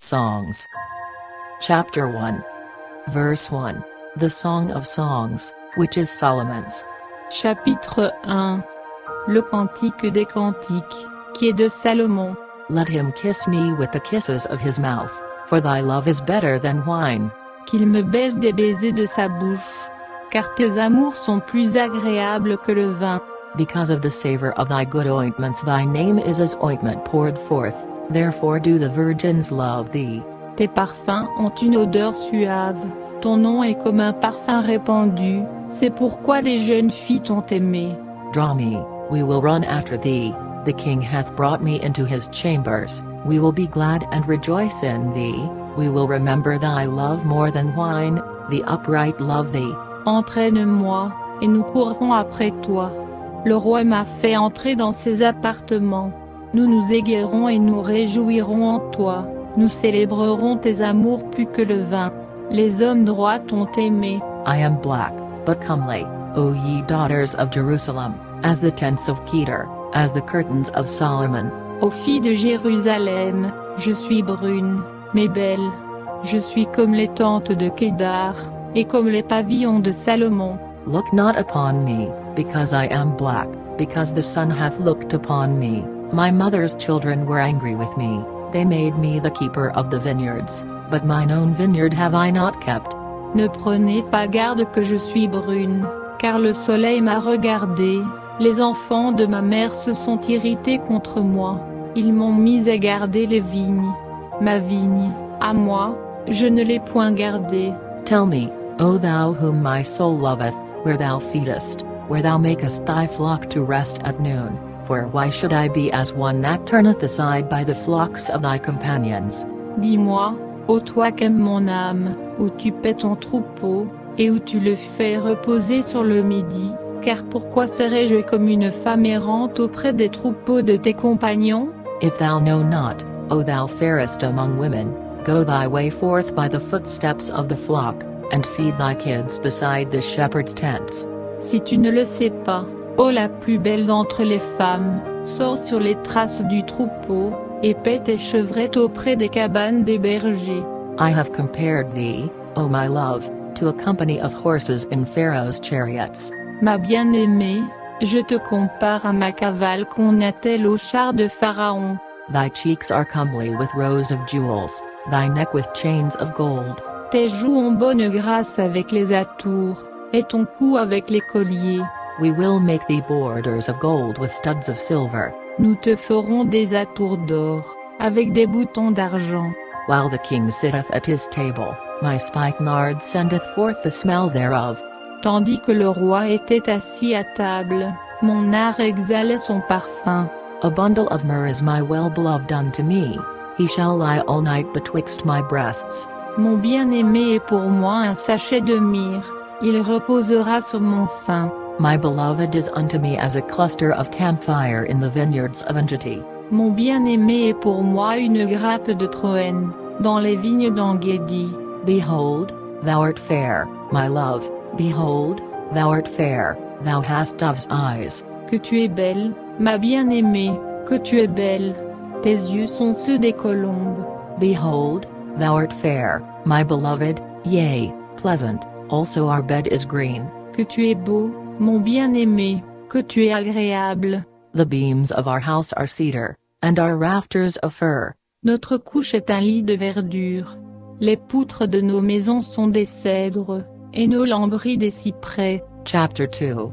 Songs. Chapter 1. Verse 1. The Song of Songs, which is Solomon's. Chapitre 1. Le Cantique des Cantiques, qui est de Salomon. Let him kiss me with the kisses of his mouth, for thy love is better than wine. Qu'il me baise des baisers de sa bouche, car tes amours sont plus agréables que le vin. Because of the savor of thy good ointments thy name is as ointment poured forth, therefore do the virgins love thee. Tes parfums ont une odeur suave, ton nom est comme un parfum répandu, c'est pourquoi les jeunes filles t'ont aimé. Draw me, we will run after thee, the king hath brought me into his chambers, we will be glad and rejoice in thee, we will remember thy love more than wine, the upright love thee. Entraîne-moi, et nous courrons après toi. Le roi m'a fait entrer dans ses appartements. Nous nous égarerons et nous réjouirons en toi. Nous célébrerons tes amours plus que le vin. Les hommes droits t'ont aimé. I am black, but comely, O ye daughters of Jerusalem, as the tents of Kedar, as the curtains of Solomon. Ô filles de Jérusalem, je suis brune, mais belle. Je suis comme les tentes de Kedar, et comme les pavillons de Salomon. Look not upon me, because I am black, because the sun hath looked upon me. My mother's children were angry with me, they made me the keeper of the vineyards, but mine own vineyard have I not kept. Ne prenez pas garde que je suis brune, car le soleil m'a regardée, les enfants de ma mère se sont irrités contre moi, ils m'ont mis à garder les vignes. Ma vigne, à moi, je ne l'ai point gardée. Tell me, O thou whom my soul loveth, where thou feedest, where thou makest thy flock to rest at noon, for why should I be as one that turneth aside by the flocks of thy companions? Dis-moi, ô toi qu'aime mon âme, où tu paies ton troupeau, et où tu le fais reposer sur le midi, car pourquoi serais-je comme une femme errante auprès des troupeaux de tes compagnons? If thou know not, O thou fairest among women, go thy way forth by the footsteps of the flock, and feed thy kids beside the shepherd's tents. Si tu ne le sais pas, ô la plus belle d'entre les femmes, sors sur les traces du troupeau, et paie tes chevrettes auprès des cabanes des bergers. I have compared thee, O my love, to a company of horses in Pharaoh's chariots. Ma bien-aimée, je te compare à ma cavale qu'on attelle au char de Pharaon. Thy cheeks are comely with rows of jewels, thy neck with chains of gold. Tes joues ont bonne grâce avec les atours, et ton cou avec les colliers. We will make thee borders of gold with studs of silver. Nous te ferons des atours d'or, avec des boutons d'argent. While the king sitteth at his table, my spikenard sendeth forth the smell thereof. Tandis que le roi était assis à table, mon nard exhalait son parfum. A bundle of myrrh is my well-beloved unto me, he shall lie all night betwixt my breasts. Mon bien-aimé est pour moi un sachet de myrrhe, il reposera sur mon sein. My beloved is unto me as a cluster of camphire in the vineyards of Engedi. Mon bien-aimé est pour moi une grappe de Troène, dans les vignes d'Engedi. Behold, thou art fair, my love, behold, thou art fair, thou hast dove's eyes. Que tu es belle, ma bien-aimée, que tu es belle. Tes yeux sont ceux des colombes. Behold, thou art fair, my beloved, yea, pleasant, also our bed is green. Que tu es beau, mon bien-aimé, que tu es agréable. The beams of our house are cedar, and our rafters of fir. Notre couche est un lit de verdure. Les poutres de nos maisons sont des cèdres, et nos lambris des cyprès. Chapter 2.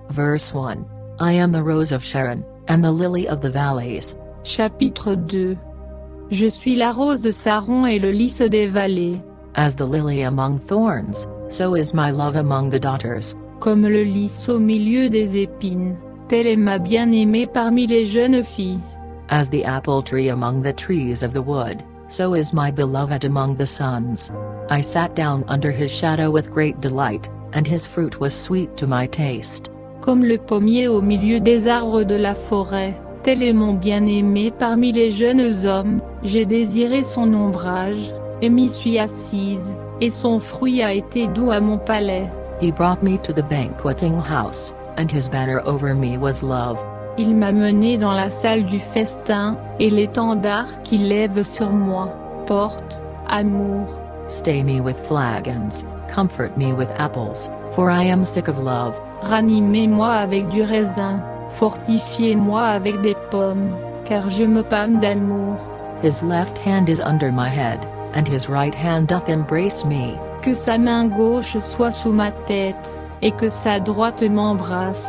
Verse 1. I am the rose of Sharon, and the lily of the valleys. Chapitre 2. Je suis la rose de Saron et le lys des vallées. As the lily among thorns, so is my love among the daughters. Comme le lys au milieu des épines, telle est ma bien-aimée parmi les jeunes filles. As the apple tree among the trees of the wood, so is my beloved among the sons. I sat down under his shadow with great delight, and his fruit was sweet to my taste. Comme le pommier au milieu des arbres de la forêt, tel est mon bien-aimé parmi les jeunes hommes, j'ai désiré son ombrage, et m'y suis assise, et son fruit a été doux à mon palais. He brought me to the banqueting house, and his banner over me was love. Il m'a mené dans la salle du festin, et l'étendard qu'il lève sur moi. porte, amour. Stay me with flagons, comfort me with apples, for I am sick of love. Ranimez-moi avec du raisin, fortifiez-moi avec des pommes, car je me pâme d'amour. His left hand is under my head, and his right hand doth embrace me. Que sa main gauche soit sous ma tête, et que sa droite m'embrasse.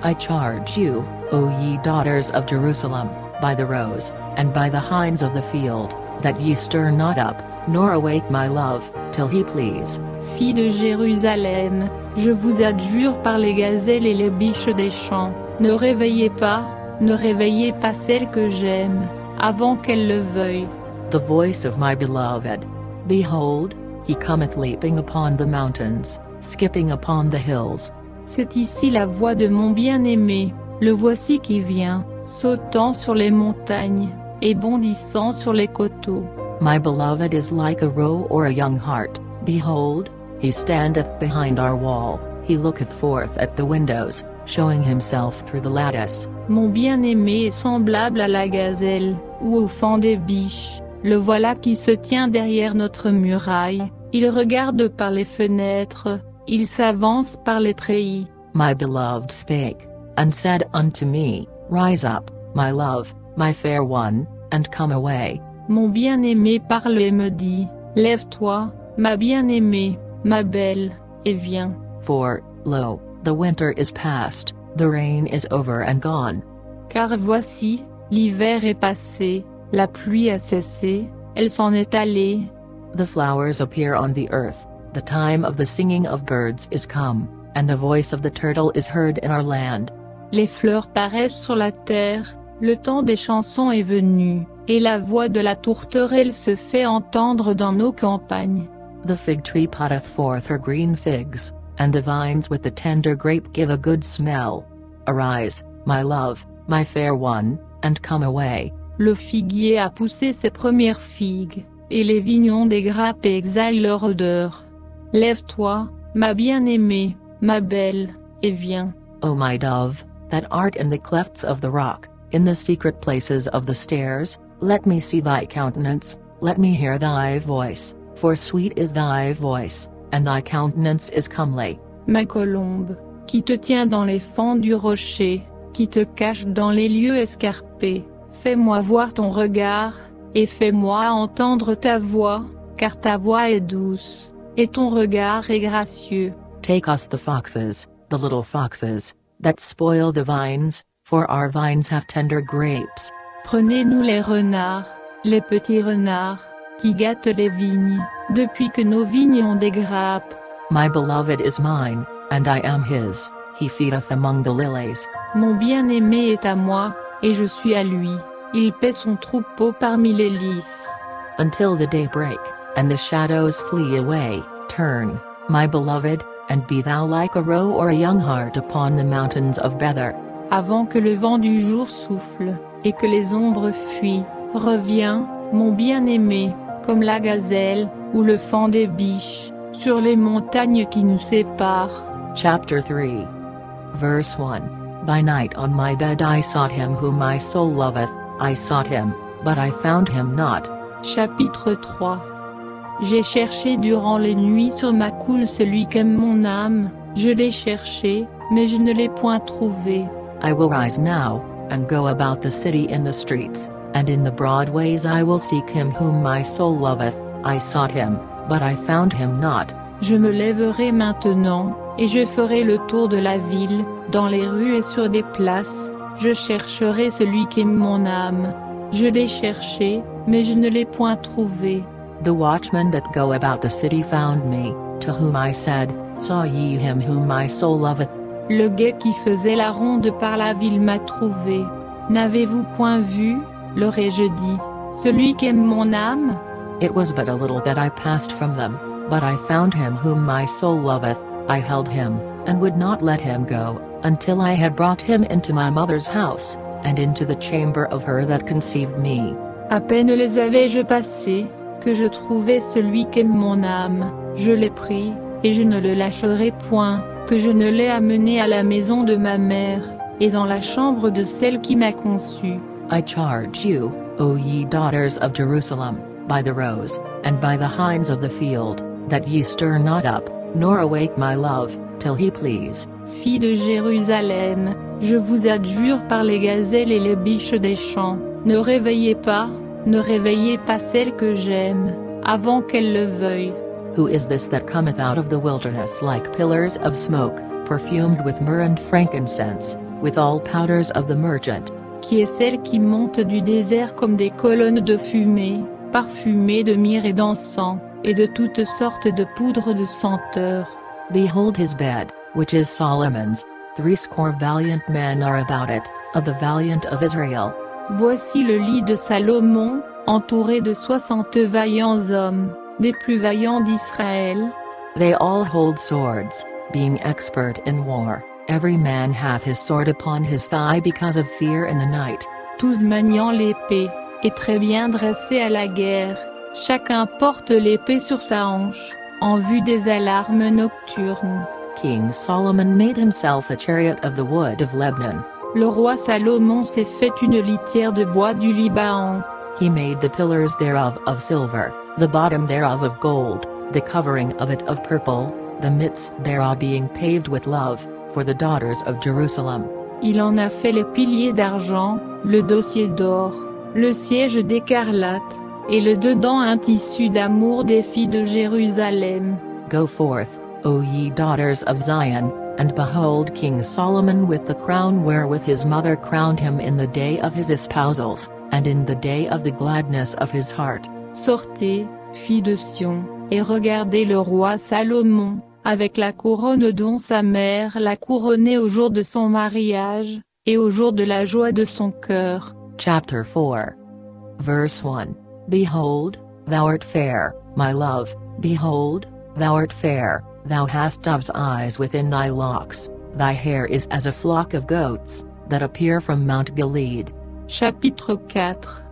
I charge you, O ye daughters of Jerusalem, by the roes, and by the hinds of the field, that ye stir not up, nor awake my love, till he please. Filles de Jérusalem, je vous adjure par les gazelles et les biches des champs, ne réveillez pas celle que j'aime, avant qu'elle le veuille. The voice of my beloved. Behold, he cometh leaping upon the mountains, skipping upon the hills. C'est ici la voix de mon bien-aimé, le voici qui vient, sautant sur les montagnes, et bondissant sur les coteaux. My beloved is like a roe or a young hart, behold, he standeth behind our wall, he looketh forth at the windows, showing himself through the lattice. Mon bien-aimé est semblable à la gazelle, ou au faon des biches, le voilà qui se tient derrière notre muraille, il regarde par les fenêtres, il s'avance par les treillis. My beloved spake, and said unto me, Rise up, my love, my fair one, and come away. Mon bien-aimé parle et me dit, Lève-toi, ma bien-aimée, ma belle, et viens. For, lo, the winter is past, the rain is over and gone. Car voici, l'hiver est passé, la pluie a cessé, elle s'en est allée. The flowers appear on the earth, the time of the singing of birds is come, and the voice of the turtle is heard in our land. Les fleurs paraissent sur la terre, le temps des chansons est venu, et la voix de la tourterelle se fait entendre dans nos campagnes. The fig tree putteth forth her green figs, and the vines with the tender grape give a good smell. Arise, my love, my fair one, and come away. Le figuier a poussé ses premières figues, et les vignons des grappes exhalent leur odeur. Lève-toi, ma bien-aimée, ma belle, et viens. O my dove, that art in the clefts of the rock, in the secret places of the stairs, let me see thy countenance, let me hear thy voice, for sweet is thy voice, and thy countenance is comely. Ma colombe, qui te tient dans les fends du rocher, qui te cache dans les lieux escarpés, fais-moi voir ton regard, et fais-moi entendre ta voix, car ta voix est douce, et ton regard est gracieux. Take us the little foxes, that spoil the vines, for our vines have tender grapes. Prenez-nous les renards, les petits renards, qui gâtent les vignes, depuis que nos vignes ont des grappes. My beloved is mine, and I am his, he feedeth among the lilies. Mon bien-aimé est à moi, et je suis à lui, il paît son troupeau parmi les lys. Until the day break, and the shadows flee away, turn, my beloved, and be thou like a roe or a young hart upon the mountains of Bether. Avant que le vent du jour souffle, et que les ombres fuient, reviens, mon bien-aimé, comme la gazelle, ou le faon des biches, sur les montagnes qui nous séparent. Chapter 3. Verse 1. By night on my bed I sought him whom my soul loveth, I sought him, but I found him not. Chapitre 3. J'ai cherché durant les nuits sur ma couche celui qu'aime mon âme, je l'ai cherché, mais je ne l'ai point trouvé. I will rise now, and go about the city in the streets, and in the broad ways I will seek him whom my soul loveth, I sought him, but I found him not. Je me lèverai maintenant, et je ferai le tour de la ville, dans les rues et sur des places, je chercherai celui qu'aime mon âme. Je l'ai cherché, mais je ne l'ai point trouvé. The watchmen that go about the city found me, to whom I said, Saw ye him whom my soul loveth? Le guet qui faisait la ronde par la ville m'a trouvé. N'avez-vous point vu, leur ai-je dit, celui qu'aime mon âme? It was but a little that I passed from them, but I found him whom my soul loveth, I held him, and would not let him go, until I had brought him into my mother's house, and into the chamber of her that conceived me. À peine les avais-je passés, que je trouvai celui qu'aime mon âme, je l'ai pris, et je ne le lâcherai point, que je ne l'ai amené à la maison de ma mère, et dans la chambre de celle qui m'a conçue. I charge you, O ye daughters of Jerusalem, by the rose, and by the hinds of the field, that ye stir not up, nor awake my love, till he please. Filles de Jérusalem, je vous adjure par les gazelles et les biches des champs, ne réveillez pas celle que j'aime, avant qu'elle le veuille. Who is this that cometh out of the wilderness like pillars of smoke, perfumed with myrrh and frankincense, with all powders of the merchant? Qui est celle qui monte du désert comme des colonnes de fumée, parfumées de myrrhe et d'encens, et de toutes sortes de poudres de senteur? Behold his bed, which is Solomon's, 80 valiant men are about it, of the valiant of Israel. Voici le lit de Salomon, entouré de 60 vaillants hommes, des plus vaillants d'Israël. They all hold swords, being expert in war, every man hath his sword upon his thigh because of fear in the night. Tous maniant l'épée, et très bien dressés à la guerre, chacun porte l'épée sur sa hanche, en vue des alarmes nocturnes. King Solomon made himself a chariot of the wood of Lebanon. Le roi Salomon s'est fait une litière de bois du Liban. He made the pillars thereof of silver, the bottom thereof of gold, the covering of it of purple, the midst thereof being paved with love, for the daughters of Jerusalem. Il en a fait les piliers d'argent, le dossier d'or, le siège d'écarlate, et le dedans un tissu d'amour des filles de Jérusalem. Go forth, O ye daughters of Zion, and behold King Solomon with the crown wherewith his mother crowned him in the day of his espousals, and in the day of the gladness of his heart. Sortez, filles de Sion, et regardez le roi Salomon, avec la couronne dont sa mère l'a couronné au jour de son mariage, et au jour de la joie de son cœur. Chapter 4. Verse 1. Behold, thou art fair, my love, behold, thou art fair, thou hast dove's eyes within thy locks, thy hair is as a flock of goats, that appear from Mount Gilead. Chapitre 4.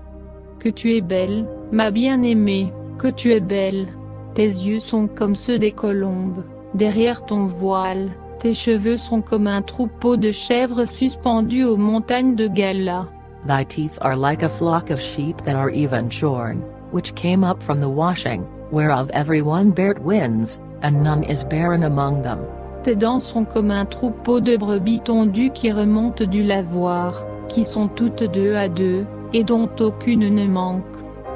Que tu es belle, ma bien-aimée, que tu es belle. Tes yeux sont comme ceux des colombes, derrière ton voile, tes cheveux sont comme un troupeau de chèvres suspendus aux montagnes de Gala. Thy teeth are like a flock of sheep that are even shorn, which came up from the washing, whereof every one beareth wins, and none is barren among them. Tes dents sont comme un troupeau de brebis tondues qui remontent du lavoir, qui sont toutes deux à deux, et dont aucune ne manque.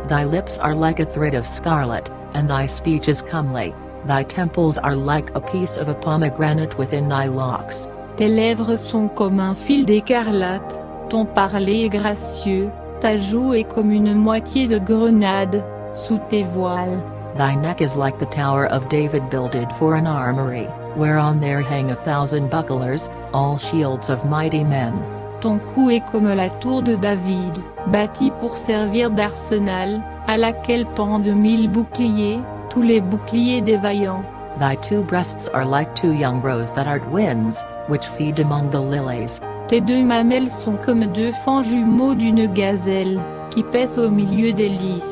Thy lips are like a thread of scarlet, and thy speech is comely, thy temples are like a piece of a pomegranate within thy locks. Tes lèvres sont comme un fil d'écarlate, ton parler est gracieux, ta joue est comme une moitié de grenade, sous tes voiles. Thy neck is like the tower of David builded for an armory, whereon there hang 1,000 bucklers, all shields of mighty men. Ton cou est comme la tour de David, bâtie pour servir d'arsenal, à laquelle pendent 1000 boucliers, tous les boucliers des vaillants. Thy two breasts are like 2 young roes that are twins, which feed among the lilies. Tes 2 mamelles sont comme 2 fans jumeaux d'une gazelle, qui paissent au milieu des lys.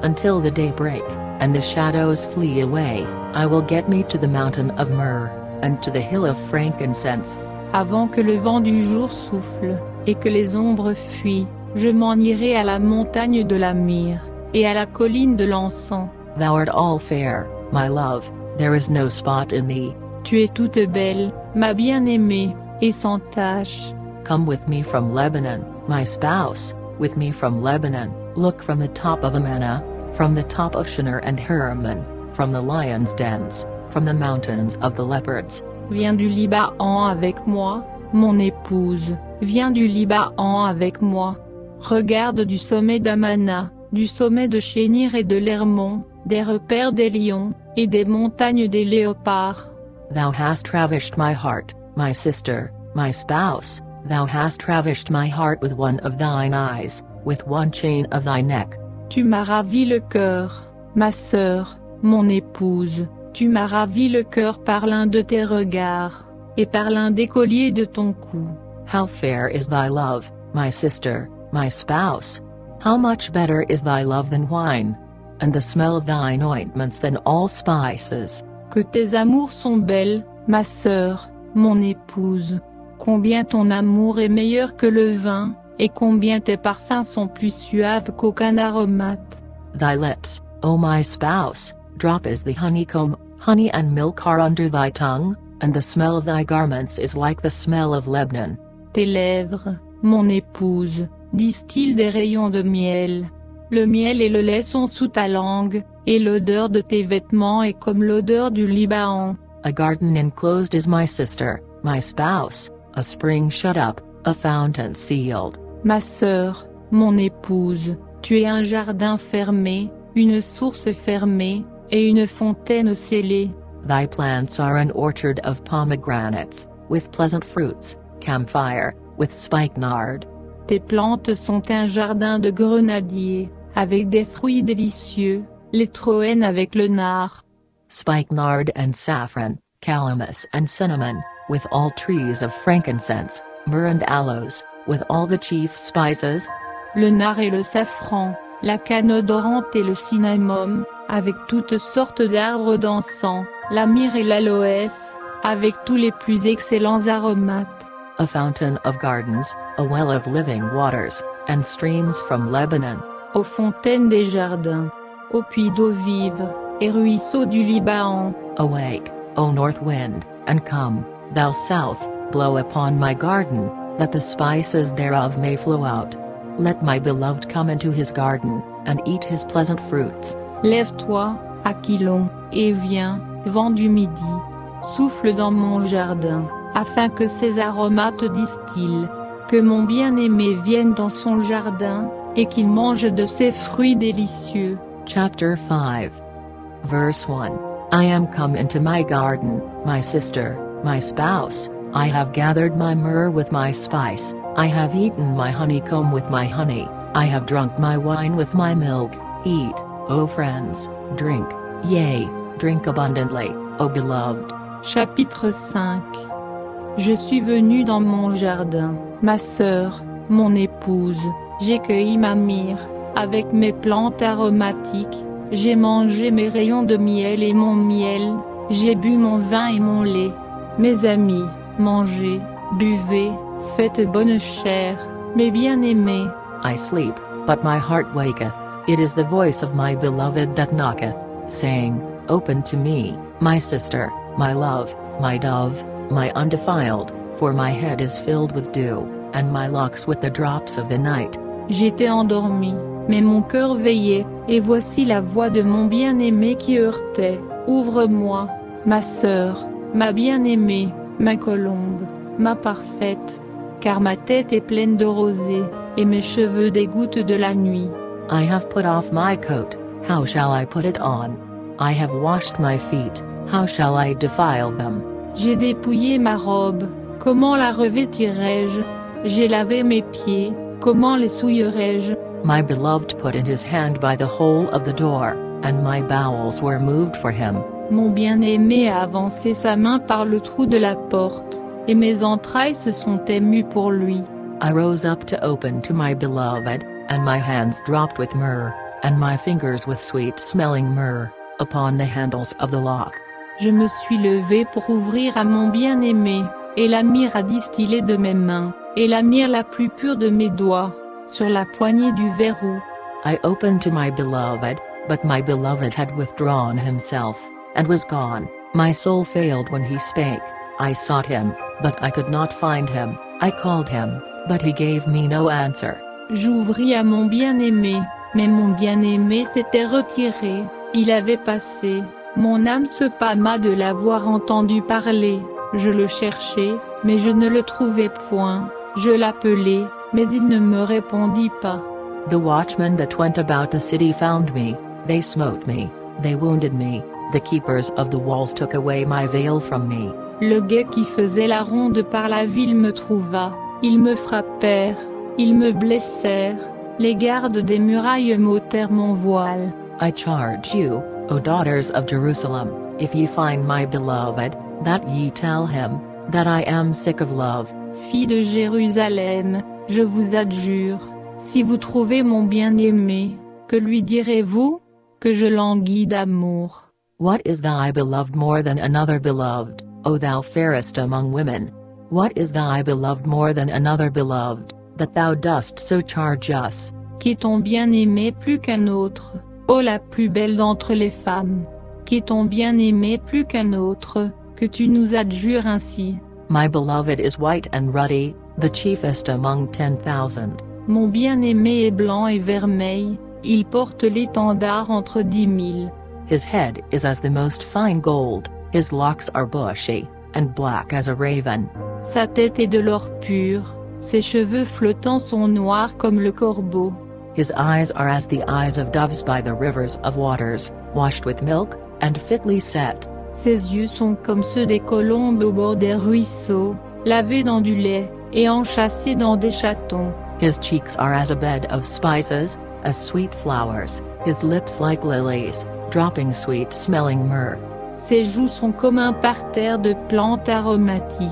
Until the day break, and the shadows flee away, I will get me to the mountain of myrrh, and to the hill of frankincense. Avant que le vent du jour souffle, et que les ombres fuient, je m'en irai à la montagne de la myrrhe, et à la colline de l'encens. Thou art all fair, my love, there is no spot in thee. Tu es toute belle, ma bien-aimée, et sans tache. Come with me from Lebanon, my spouse, with me from Lebanon, look from the top of Amana, from the top of Shinar and Hermon, from the lions' dens, from the mountains of the leopards. Viens du Liban avec moi, mon épouse, viens du Liban avec moi. Regarde du sommet d'Amana, du sommet de Shénir et de l'Hermon, des repères des lions, et des montagnes des léopards. Thou hast ravished my heart, my sister, my spouse, thou hast ravished my heart with one of thine eyes, with one chain of thy neck. Tu m'as ravi le cœur, ma sœur, mon épouse, tu m'as ravi le cœur par l'un de tes regards, et par l'un des colliers de ton cou. How fair is thy love, my sister, my spouse! How much better is thy love than wine, and the smell of thine ointments than all spices. Que tes amours sont belles, ma sœur, mon épouse. Combien ton amour est meilleur que le vin, et combien tes parfums sont plus suaves qu'aucun aromate. Thy lips, O my spouse, drop as the honeycomb, honey and milk are under thy tongue, and the smell of thy garments is like the smell of Lebanon. Tes lèvres, mon épouse, distillent des rayons de miel. Le miel et le lait sont sous ta langue, et l'odeur de tes vêtements est comme l'odeur du Liban. A garden enclosed is my sister, my spouse, a spring shut up, a fountain sealed. Ma sœur, mon épouse, tu es un jardin fermé, une source fermée, et une fontaine scellée. Thy plants are an orchard of pomegranates, with pleasant fruits, camphire, with spikenard. Tes plantes sont un jardin de grenadiers, avec des fruits délicieux, les troènes avec le nard. Spikenard and saffron, calamus and cinnamon, with all trees of frankincense, myrrh and aloes, with all the chief spices. Le nard et le safran, la canne odorante et le cinnamome, avec toutes sortes d'arbres d'encens, la myrrhe et l'aloès, avec tous les plus excellents aromates. A fountain of gardens, a well of living waters, and streams from Lebanon. Aux fontaines des jardins, aux puits d'eau vive, et ruisseaux du Liban. Awake, O north wind, and come, thou south, blow upon my garden, that the spices thereof may flow out. Let my beloved come into his garden, and eat his pleasant fruits. Lève-toi, Aquilon, et viens, vent du midi, souffle dans mon jardin, afin que ses aromates distillent, que mon bien-aimé vienne dans son jardin, et qu'il mange de ses fruits délicieux. Chapter 5. Verse 1. I am come into my garden, my sister, my spouse, I have gathered my myrrh with my spice, I have eaten my honeycomb with my honey, I have drunk my wine with my milk. Eat, O friends, drink, yea, drink abundantly, O beloved. Chapitre 5. Je suis venu dans mon jardin, ma sœur, mon épouse, j'ai cueilli ma myrrhe, avec mes plantes aromatiques, j'ai mangé mes rayons de miel et mon miel, j'ai bu mon vin et mon lait. Mes amis, mangez, buvez, faites bonne chère, mes bien-aimés. I sleep, but my heart waketh, it is the voice of my beloved that knocketh, saying, Open to me, my sister, my love, my dove, my undefiled, for my head is filled with dew, and my locks with the drops of the night. J'étais endormi, mais mon cœur veillait, et voici la voix de mon bien-aimé qui heurtait. Ouvre-moi, ma sœur, ma bien-aimée, ma colombe, ma parfaite, car ma tête est pleine de rosée, et mes cheveux des gouttes de la nuit. I have put off my coat, how shall I put it on? I have washed my feet, how shall I defile them? J'ai dépouillé ma robe, comment la revêtirai-je? J'ai lavé mes pieds, comment les souillerai-je? My beloved put in his hand by the hole of the door, and my bowels were moved for him. Mon bien-aimé a avancé sa main par le trou de la porte, et mes entrailles se sont émues pour lui. I rose up to open to my beloved, and my hands dropped with myrrh, and my fingers with sweet-smelling myrrh, upon the handles of the lock. Je me suis levé pour ouvrir à mon bien-aimé, et la myrrhe a distillé de mes mains, et la myrrhe la plus pure de mes doigts, sur la poignée du verrou. I opened to my beloved, but my beloved had withdrawn himself, and was gone. My soul failed when he spake. I sought him, but I could not find him. I called him, but he gave me no answer. J'ouvris à mon bien-aimé, mais mon bien-aimé s'était retiré, il avait passé. Mon âme se pâma de l'avoir entendu parler. Je le cherchai, mais je ne le trouvai point. Je l'appelai, mais il ne me répondit pas. The watchmen that went about the city found me, they smote me, they wounded me, the keepers of the walls took away my veil from me. Le guet qui faisait la ronde par la ville me trouva, ils me frappèrent, ils me blessèrent, les gardes des murailles m'ôtèrent mon voile. I charge you, O daughters of Jerusalem, if ye find my beloved, that ye tell him, that I am sick of love. Filles de Jérusalem, je vous adjure, si vous trouvez mon bien-aimé, que lui direz-vous? Que je languis d'amour. What is thy beloved more than another beloved, O thou fairest among women? What is thy beloved more than another beloved, that thou dost so charge us? Qui est ton bien-aimé plus qu'un autre, ô la plus belle d'entre les femmes. Qui est ton bien-aimé plus qu'un autre, que tu nous adjures ainsi. My beloved is white and ruddy, the chiefest among 10,000. Mon bien-aimé est blanc et vermeil, il porte l'étendard entre 10 000. His head is as the most fine gold, his locks are bushy, and black as a raven. Sa tête est de l'or pur, ses cheveux flottants sont noirs comme le corbeau. His eyes are as the eyes of doves by the rivers of waters, washed with milk, and fitly set. Ses yeux sont comme ceux des colombes au bord des ruisseaux, lavés dans du lait, et enchâssés dans des chatons. His cheeks are as a bed of spices, as sweet flowers, his lips like lilies, dropping sweet-smelling myrrh. Ses joues sont comme un parterre de plantes aromatiques,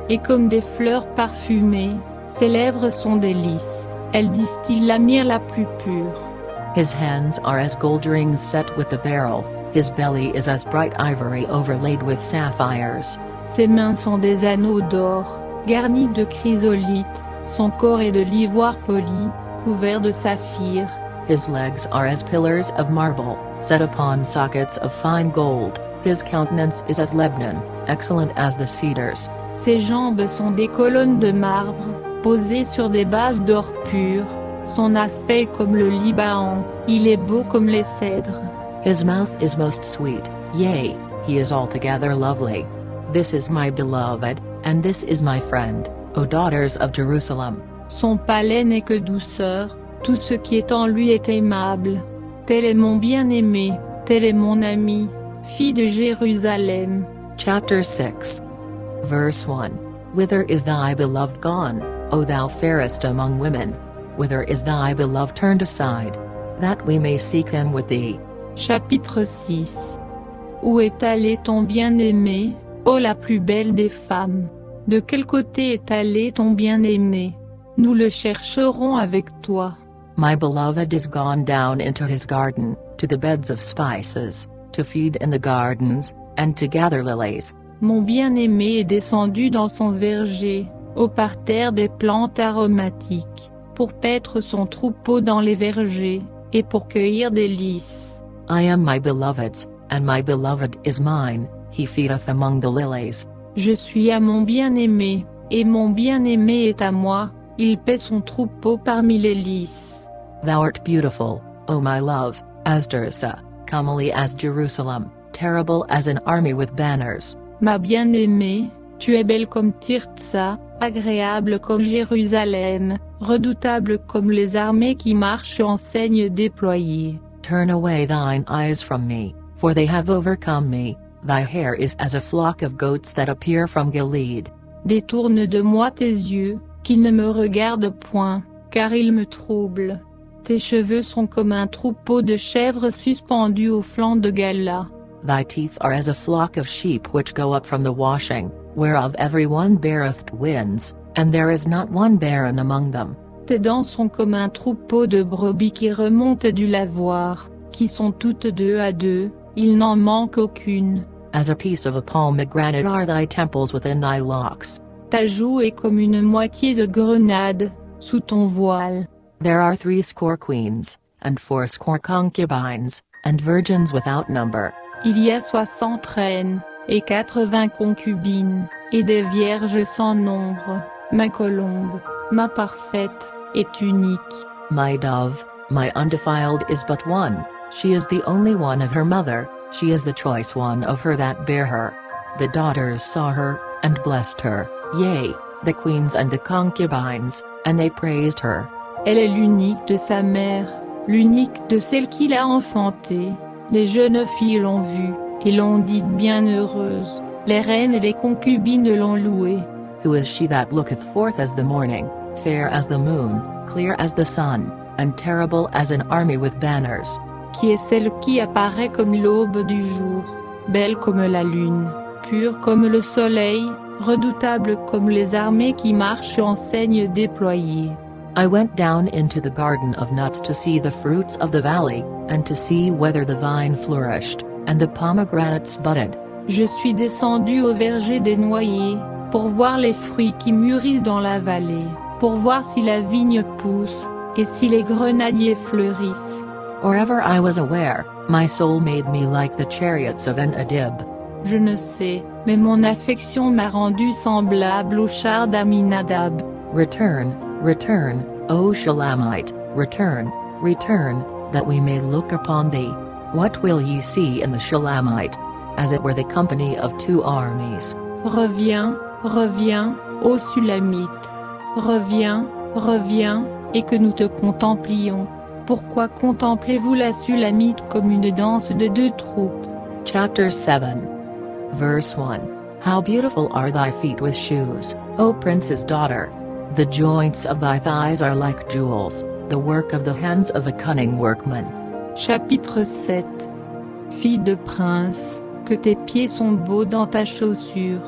et comme des fleurs parfumées, ses lèvres sont des lys, elles distillent la myrrhe la plus pure. His hands are as gold rings set with the beryl, his belly is as bright ivory overlaid with sapphires. Ses mains sont des anneaux d'or, garnis de chrysolites, son corps est de l'ivoire poli, couvert de saphir. His legs are as pillars of marble, set upon sockets of fine gold, his countenance is as Lebanon, excellent as the cedars. Ses jambes sont des colonnes de marbre, posées sur des bases d'or pur, son aspect est comme le Liban, il est beau comme les cèdres. His mouth is most sweet, yea, he is altogether lovely. This is my beloved, and this is my friend, O daughters of Jerusalem. Son palais n'est que douceur, tout ce qui est en lui est aimable. Tel est mon bien-aimé, tel est mon ami, fille de Jérusalem. Chapter 6. Verse 1. Whither is thy beloved gone, O thou fairest among women? Whither is thy beloved turned aside? That we may seek him with thee. Chapitre 6. Où est allé ton bien-aimé, ô la plus belle des femmes? De quel côté est allé ton bien-aimé? Nous le chercherons avec toi. My beloved is gone down into his garden, to the beds of spices, to feed in the gardens, and to gather lilies. Mon bien-aimé est descendu dans son verger, au parterre des plantes aromatiques, pour paître son troupeau dans les vergers, et pour cueillir des lys. I am my beloved's, and my beloved is mine, he feedeth among the lilies. Je suis à mon bien-aimé, et mon bien-aimé est à moi, il paît son troupeau parmi les lys. Thou art beautiful, O my love, as Tirzah, comely as Jerusalem, terrible as an army with banners. Ma bien-aimée, tu es belle comme Tirzah, agréable comme Jérusalem, redoutable comme les armées qui marchent en ceigne déployée. Turn away thine eyes from me, for they have overcome me, thy hair is as a flock of goats that appear from Gilead. Détourne de moi tes yeux, qu'ils ne me regardent point, car ils me troublent. Tes cheveux sont comme un troupeau de chèvres suspendus au flanc de Gala. Thy teeth are as a flock of sheep which go up from the washing, whereof every one beareth twins, and there is not one barren among them. Tes dents sont comme un troupeau de brebis qui remontent du lavoir, qui sont toutes deux à deux, il n'en manque aucune. As a piece of a pomegranate are thy temples within thy locks. Ta joue est comme une moitié de grenade, sous ton voile. There are 80 queens, and 80 concubines, and virgins without number. Il y a 60 reines, et 80 concubines, et des vierges sans nombre. Ma colombe, ma parfaite, est unique. My dove, my undefiled is but one, she is the only one of her mother, she is the choice one of her that bare her. The daughters saw her, and blessed her, yea, the queens and the concubines, and they praised her. Elle est l'unique de sa mère, l'unique de celle qui l'a enfantée. Les jeunes filles l'ont vue, et l'ont dite bienheureuse. Les reines et les concubines l'ont louée. Who is she that looketh forth as the morning, fair as the moon, clear as the sun, and terrible as an army with banners? Qui est celle qui apparaît comme l'aube du jour, belle comme la lune, pure comme le soleil, redoutable comme les armées qui marchent en ceigne déployée. I went down into the garden of nuts to see the fruits of the valley, and to see whether the vine flourished, and the pomegranates budded. Je suis descendu au verger des noyers, pour voir les fruits qui mûrissent dans la vallée, pour voir si la vigne pousse, et si les grenadiers fleurissent. or ever I was aware, my soul made me like the chariots of En-Adib. Je ne sais, mais mon affection m'a rendu semblable au char d'Aminadab. Return, return, O Shulamite, return, return, that we may look upon thee. What will ye see in the Shulamite? As it were the company of two armies. Reviens, reviens, ô Sulamite. Reviens, reviens, et que nous te contemplions. Pourquoi contemplez-vous la Sulamite comme une danse de deux troupes? Chapter 7. Verse 1. How beautiful are thy feet with shoes, O prince's daughter! The joints of thy thighs are like jewels, the work of the hands of a cunning workman. Chapitre 7. Fille de prince, que tes pieds sont beaux dans ta chaussure.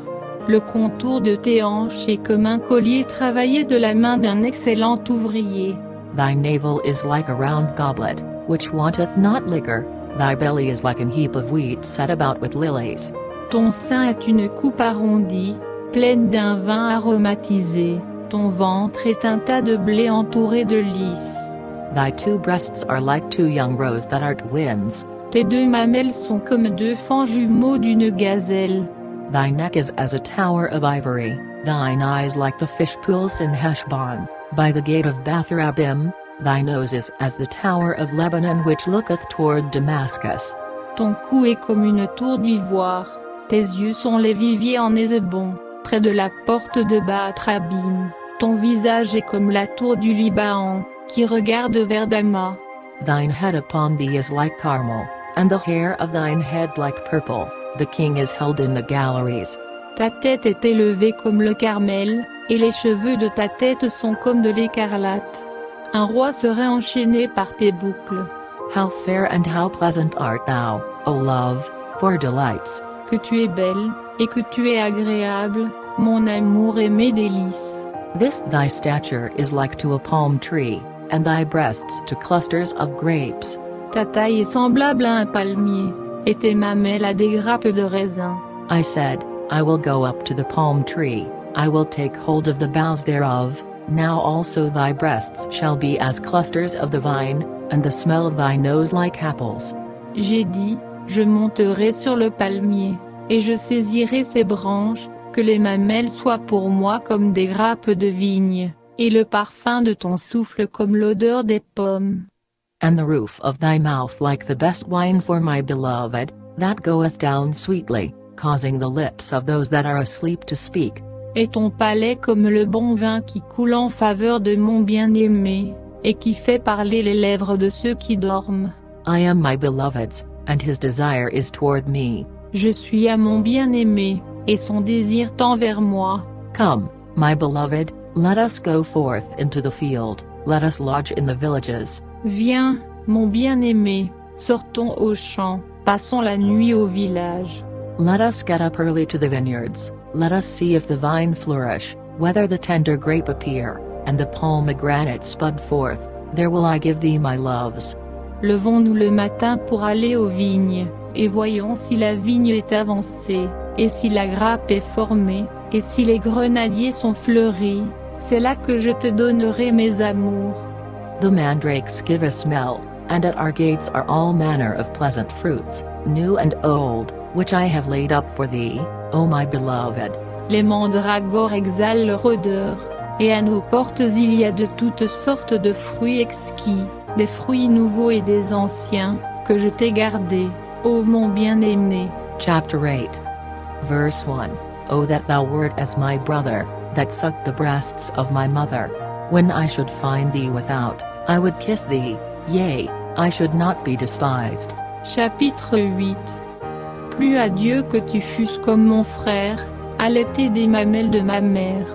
Le contour de tes hanches est comme un collier travaillé de la main d'un excellent ouvrier. Thy navel is like a round goblet, which wanteth not liquor, thy belly is like an heap of wheat set about with lilies. Ton sein est une coupe arrondie, pleine d'un vin aromatisé, ton ventre est un tas de blé entouré de lys. Thy two breasts are like two young roes that are twins. Tes deux mamelles sont comme deux fans jumeaux d'une gazelle. Thy neck is as a tower of ivory, thine eyes like the fish pools in Heshbon, by the gate of Bath-rabbim, thy nose is as the tower of Lebanon which looketh toward Damascus. Ton cou est comme une tour d'ivoire, tes yeux sont les viviers en Hésébon, près de la porte de Bath-rabbim. Ton visage est comme la tour du Liban, qui regarde vers Damas. Thine head upon thee is like Carmel, and the hair of thine head like purple. The king is held in the galleries. Ta tête est élevée comme le Carmel, et les cheveux de ta tête sont comme de l'écarlate. Un roi serait enchaîné par tes boucles. How fair and how pleasant art thou, O love, for delights. Que tu es belle, et que tu es agréable, mon amour et mes délices. This thy stature is like to a palm tree, and thy breasts to clusters of grapes. Ta taille est semblable à un palmier, et tes mamelles à des grappes de raisin. I said, I will go up to the palm tree, I will take hold of the boughs thereof, now also thy breasts shall be as clusters of the vine, and the smell of thy nose like apples. J'ai dit, je monterai sur le palmier, et je saisirai ses branches, que les mamelles soient pour moi comme des grappes de vigne, et le parfum de ton souffle comme l'odeur des pommes. And the roof of thy mouth like the best wine for my beloved, that goeth down sweetly, causing the lips of those that are asleep to speak. Et ton palais comme le bon vin qui coule en faveur de mon bien-aimé, et qui fait parler les lèvres de ceux qui dorment. I am my beloved's, and his desire is toward me. Je suis à mon bien-aimé, et son désir tend vers moi. Come, my beloved, let us go forth into the field, let us lodge in the villages. Viens, mon bien-aimé, sortons aux champs, passons la nuit au village. Let us get up early to the vineyards, let us see if the vine flourish, whether the tender grape appear, and the pomegranate spud forth, there will I give thee my loves. Levons-nous le matin pour aller aux vignes, et voyons si la vigne est avancée, et si la grappe est formée, et si les grenadiers sont fleuris, c'est là que je te donnerai mes amours. The mandrakes give a smell, and at our gates are all manner of pleasant fruits, new and old, which I have laid up for thee, O my beloved. Les mandragores exhalent leur odeur, et à nos portes il y a de toutes sortes de fruits exquis, des fruits nouveaux et des anciens, que je t'ai gardés, ô mon bien-aimé. Chapter 8. Verse 1. O that thou wert as my brother, that sucked the breasts of my mother. When I should find thee without, I would kiss thee, yea, I should not be despised. Chapitre 8. Plus à Dieu que tu fusses comme mon frère, allaité des mamelles de ma mère.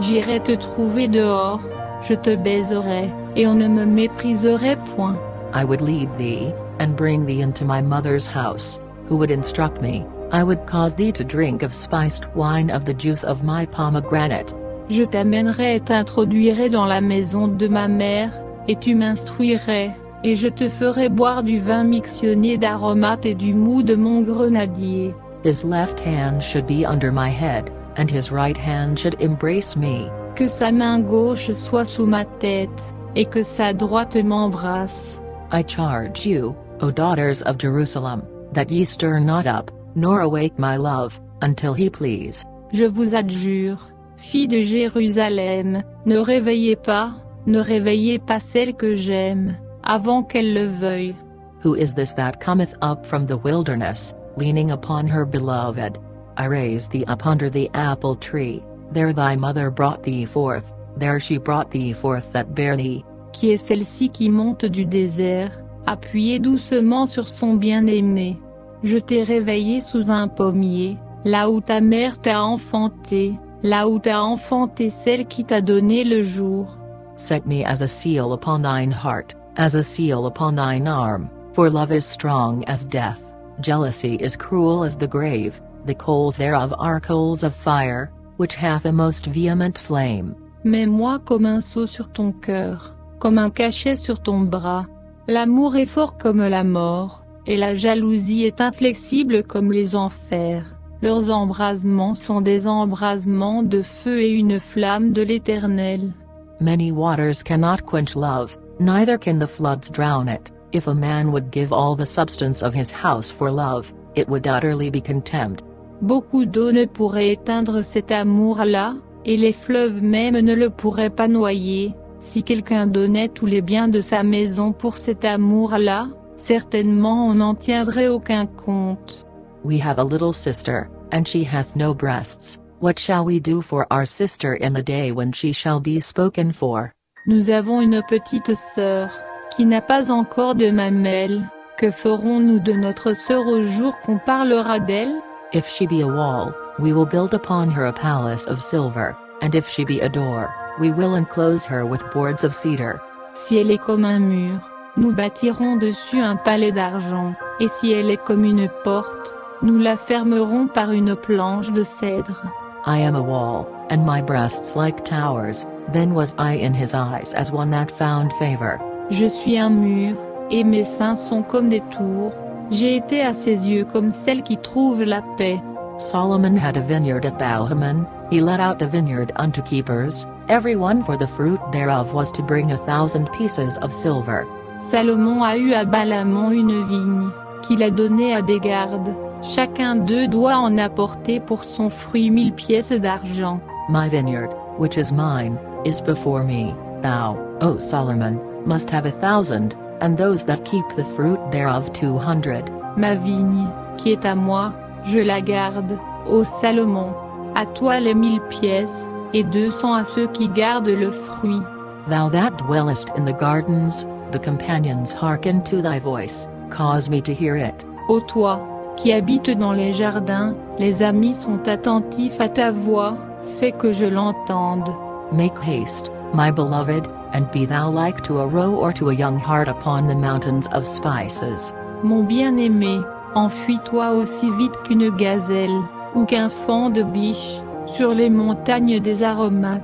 J'irai te trouver dehors, je te baiserai, et on ne me mépriserait point. I would lead thee, and bring thee into my mother's house, who would instruct me, I would cause thee to drink of spiced wine of the juice of my pomegranate. Je t'amènerai et t'introduirai dans la maison de ma mère, et tu m'instruirais, et je te ferai boire du vin mixtionné d'aromates et du mou de mon grenadier. His left hand should be under my head, and his right hand should embrace me. Que sa main gauche soit sous ma tête, et que sa droite m'embrasse. I charge you, O daughters of Jerusalem, that ye stir not up, nor awake my love, until he please. Je vous adjure, filles de Jérusalem, ne réveillez pas celle que j'aime, avant qu'elle le veuille. Who is this that cometh up from the wilderness, leaning upon her beloved? I raised thee up under the apple tree, there thy mother brought thee forth, there she brought thee forth that bare thee. Qui est celle-ci qui monte du désert, appuyée doucement sur son bien-aimé? Je t'ai réveillé sous un pommier, là où ta mère t'a enfanté, là où t'a enfanté celle qui t'a donné le jour. Set me as a seal upon thine heart, as a seal upon thine arm, for love is strong as death, jealousy is cruel as the grave, the coals thereof are coals of fire, which hath a most vehement flame. Mets-moi comme un sceau sur ton cœur, comme un cachet sur ton bras. L'amour est fort comme la mort, et la jalousie est inflexible comme les enfers. Leurs embrasements sont des embrasements de feu et une flamme de l'Éternel. Many waters cannot quench love, neither can the floods drown it. If a man would give all the substance of his house for love, it would utterly be contemned. Beaucoup d'eau ne pourrait éteindre cet amour-là, et les fleuves même ne le pourraient pas noyer. Si quelqu'un donnait tous les biens de sa maison pour cet amour-là, certainement on n'en tiendrait aucun compte. We have a little sister, and she hath no breasts. What shall we do for our sister in the day when she shall be spoken for? Nous avons une petite sœur, qui n'a pas encore de mamelles. Que ferons-nous de notre sœur au jour qu'on parlera d'elle? If she be a wall, we will build upon her a palace of silver, and if she be a door, we will enclose her with boards of cedar. Si elle est comme un mur, nous bâtirons dessus un palais d'argent, et si elle est comme une porte, nous la fermerons par une planche de cèdre. I am a wall, and my breasts like towers, then was I in his eyes as one that found favor. Je suis un mur, et mes seins sont comme des tours, j'ai été à ses yeux comme celle qui trouve la paix. Solomon had a vineyard at Baalhamon, he let out the vineyard unto keepers, every one for the fruit thereof was to bring 1,000 pieces of silver. Salomon a eu à Balamon une vigne, qu'il a donnée à des gardes, chacun d'eux doit en apporter pour son fruit 1000 pièces d'argent. My vineyard, which is mine, is before me, thou, O Solomon, must have 1,000, and those that keep the fruit thereof 200. Ma vigne, qui est à moi, je la garde, ô Salomon, à toi les 1000 pièces, et 200 à ceux qui gardent le fruit. Thou that dwellest in the gardens, the companions hearken to thy voice, cause me to hear it. Ô toi, qui habites dans les jardins, les amis sont attentifs à ta voix, fais que je l'entende. Make haste, my beloved, and be thou like to a roe or to a young hart upon the mountains of spices. Mon bien-aimé, enfuis-toi aussi vite qu'une gazelle, ou qu'un faon de biche, sur les montagnes des aromates.